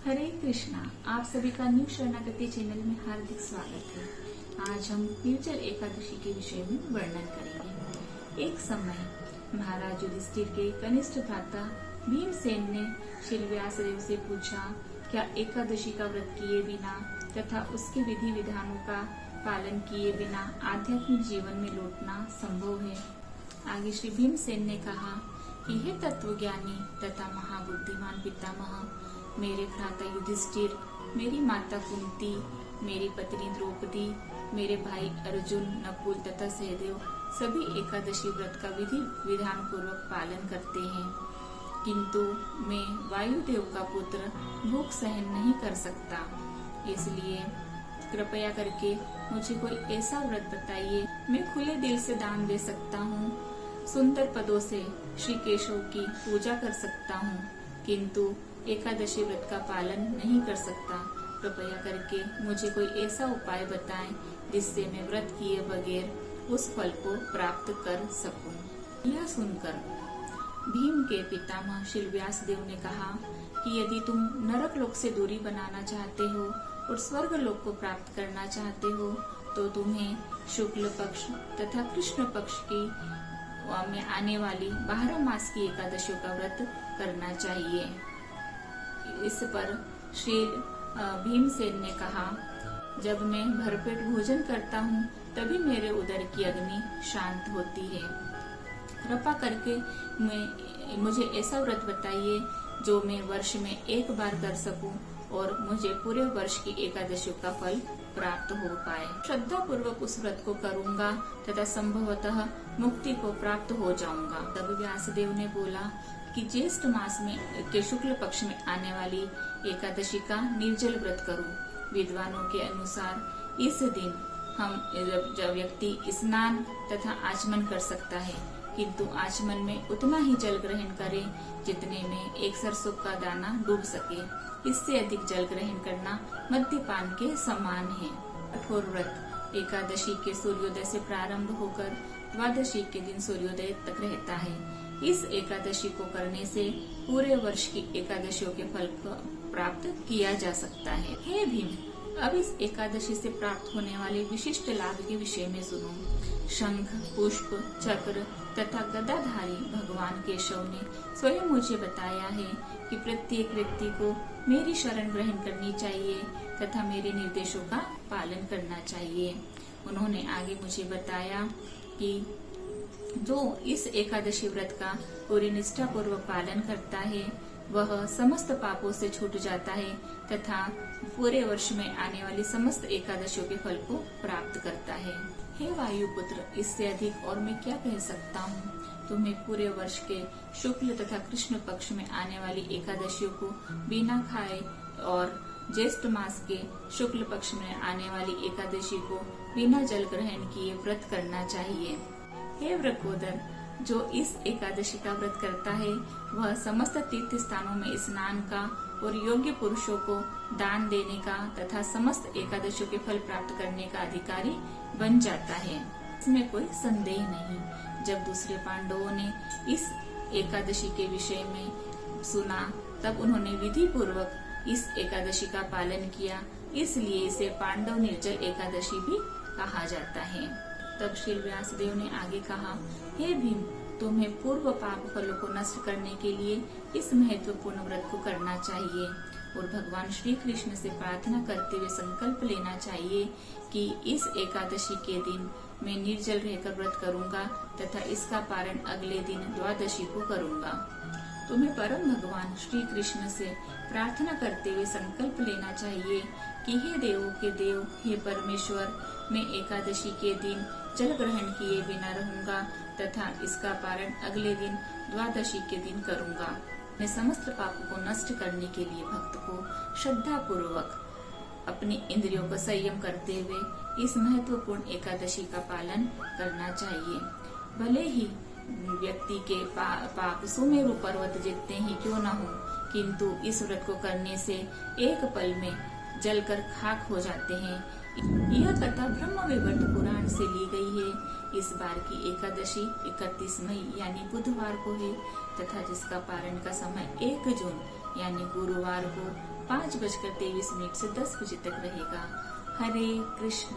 हरे कृष्णा। आप सभी का न्यू शरणागति चैनल में हार्दिक स्वागत है। आज हम निर्जल एकादशी के विषय में वर्णन करेंगे। एक समय महाराज युधिष्ठिर के कनिष्ठ भ्राता भीमसेन ने श्री व्यास देव से पूछा, क्या एकादशी का व्रत किए बिना तथा उसके विधि विधानों का पालन किए बिना आध्यात्मिक जीवन में लौटना संभव है? आगे श्री भीमसेन ने कहा कि हे तत्वज्ञानी तथा महाबुद्धिमान पितामह, मेरे भ्राता युधिष्ठिर, मेरी माता कुंती, मेरी पत्नी द्रौपदी, मेरे भाई अर्जुन, नकुल तथा सहदेव सभी एकादशी व्रत का विधि विधान पूर्वक पालन करते हैं, किंतु मैं वायुदेव का पुत्र भूख सहन नहीं कर सकता। इसलिए कृपया करके मुझे कोई ऐसा व्रत बताइए मैं खुले दिल से दान दे सकता हूँ, सुंदर पदों से श्री केशव की पूजा कर सकता हूँ, किंतु एकादशी व्रत का पालन नहीं कर सकता। कृपया करके मुझे कोई ऐसा उपाय बताएं जिससे मैं व्रत किए बगैर उस फल को प्राप्त कर सकूं। यह सुनकर भीम के पितामह श्री व्यास देव ने कहा कि यदि तुम नरक लोक से दूरी बनाना चाहते हो और स्वर्ग लोक को प्राप्त करना चाहते हो तो तुम्हें शुक्ल पक्ष तथा कृष्ण पक्ष की में आने वाली 12 मास की एकादशियों का व्रत करना चाहिए। इस पर श्री भीमसेन ने कहा, जब मैं भरपेट भोजन करता हूँ तभी मेरे उदर की अग्नि शांत होती है। कृपा करके मुझे ऐसा व्रत बताइए जो मैं वर्ष में एक बार कर सकूं और मुझे पूरे वर्ष की एकादशियों का फल प्राप्त हो पाए। श्रद्धा पूर्वक उस व्रत को करूंगा तथा संभवतः मुक्ति को प्राप्त हो जाऊंगा। तब व्यासदेव ने बोला कि ज्येष्ठ मास में के शुक्ल पक्ष में आने वाली एकादशी का निर्जल व्रत करूं। विद्वानों के अनुसार इस दिन जब व्यक्ति स्नान तथा आचमन कर सकता है, किंतु आचमन में उतना ही जल ग्रहण करे जितने में एक सरसों का दाना डूब सके। इससे अधिक जल ग्रहण करना मद्यपान के समान है। कठोर व्रत एकादशी के सूर्योदय से प्रारंभ होकर द्वादशी के दिन सूर्योदय तक रहता है। इस एकादशी को करने से पूरे वर्ष की एकादशियों के फल को प्राप्त किया जा सकता है। हे भीम, अब इस एकादशी से प्राप्त होने वाले विशिष्ट लाभ के विषय में सुनो। शंख, पुष्प, चक्र तथा गदाधारी भगवान केशव ने स्वयं मुझे बताया है कि प्रत्येक व्यक्ति को मेरी शरण ग्रहण करनी चाहिए तथा मेरे निर्देशों का पालन करना चाहिए। उन्होंने आगे मुझे बताया कि जो इस एकादशी व्रत का पूरी निष्ठा पूर्वक पालन करता है वह समस्त पापों से छूट जाता है तथा पूरे वर्ष में आने वाली समस्त एकादशियों के फल को प्राप्त करता है। हे वायुपुत्र, इससे अधिक और मैं क्या कह सकता हूँ। तुम्हें पूरे वर्ष के शुक्ल तथा कृष्ण पक्ष में आने वाली एकादशियों को बिना खाए और ज्येष्ठ मास के शुक्ल पक्ष में आने वाली एकादशी को बिना जल ग्रहण किए व्रत करना चाहिए। हे वृकोदर, जो इस एकादशी का व्रत करता है वह समस्त तीर्थ स्थानों में स्नान का और योग्य पुरुषों को दान देने का तथा समस्त एकादशियों के फल प्राप्त करने का अधिकारी बन जाता है। इसमें कोई संदेह नहीं। जब दूसरे पांडवों ने इस एकादशी के विषय में सुना तब उन्होंने विधि पूर्वक इस एकादशी का पालन किया, इसलिए इसे पांडव निर्जल एकादशी भी कहा जाता है। तब श्री व्यासदेव ने आगे कहा, हे भीम, तुम्हें पूर्व पाप फलों को नष्ट करने के लिए इस महत्वपूर्ण व्रत को करना चाहिए और भगवान श्री कृष्ण से प्रार्थना करते हुए संकल्प लेना चाहिए कि इस एकादशी के दिन मैं निर्जल रहकर व्रत करूंगा तथा इसका पारण अगले दिन द्वादशी को करूंगा। तुम्हें परम भगवान श्री कृष्ण से प्रार्थना करते हुए संकल्प लेना चाहिए कि हे देवों के देव, हे परमेश्वर, मैं एकादशी के दिन जल ग्रहण किए बिना रहूंगा तथा इसका पारण अगले दिन द्वादशी के दिन करूंगा। मैं समस्त पापों को नष्ट करने के लिए भक्त को श्रद्धा पूर्वक अपनी इंद्रियों को संयम करते हुए इस महत्वपूर्ण एकादशी का पालन करना चाहिए। भले ही व्यक्ति के पाप सुमेरु पर्वत जितने ही क्यों न हो, किंतु इस व्रत को करने से एक पल में जलकर खाक हो जाते हैं। यह कथा ब्रह्म वैवर्त पुराण से ली गई है। इस बार की एकादशी 31 मई यानी बुधवार को है तथा जिसका पारण का समय 1 जून यानी गुरुवार को 5:23 से 10 बजे तक रहेगा। हरे कृष्ण।